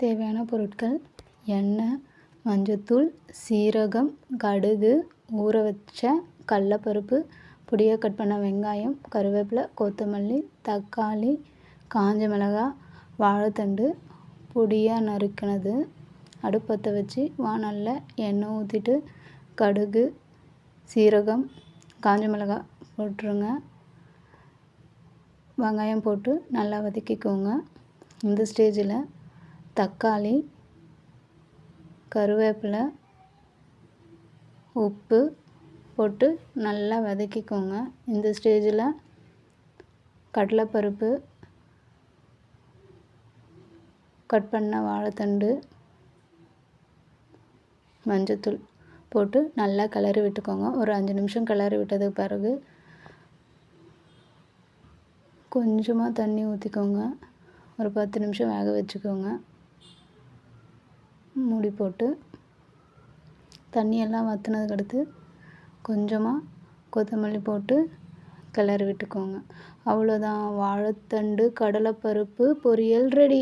தேவையான பொருட்கள்: எண்ணெய், மஞ்சத்தூள், சீரகம், கடுகு, ஊற வச்ச கடலப்பருப்பு, பொடியாக கட் பண்ண வெங்காயம், கருவேப்பிலை, கொத்தமல்லி, தக்காளி, காஞ்ச மிளகாய், வாழைத்தண்டு பொடியாக நறுக்கினது. அடுப்பு பற்ற வச்சு வாணலில் எண்ணெய் ஊற்றிட்டு கடுகு, சீரகம், காஞ்ச மிளகாய் போட்டுருங்க. வெங்காயம் போட்டு நல்லா வதக்கிக்கோங்க. இந்த ஸ்டேஜில் தக்காளி, கருவேப்பிலை, உப்பு போட்டு நல்லா வதக்கிக்கோங்க. இந்த ஸ்டேஜில் கடலைப்பருப்பு, கட் பண்ண வாழைத்தண்டு, மஞ்சத்தூள் போட்டு நல்லா கிளறி விட்டுக்கோங்க. ஒரு 5 நிமிஷம் கிளறி விட்டதுக்கு பிறகு கொஞ்சமாக தண்ணி ஊற்றிக்கோங்க. ஒரு 10 நிமிஷம் வேக வச்சுக்கோங்க. மூடி போட்டு தண்ணியெல்லாம் வற்றினதுக்கடுத்து கொஞ்சமாக கொத்தமல்லி போட்டு கிளறி விட்டுக்கோங்க. அவ்வளோதான், வாழைத்தண்டு கடலைப்பருப்பு பொரியல் ரெடி.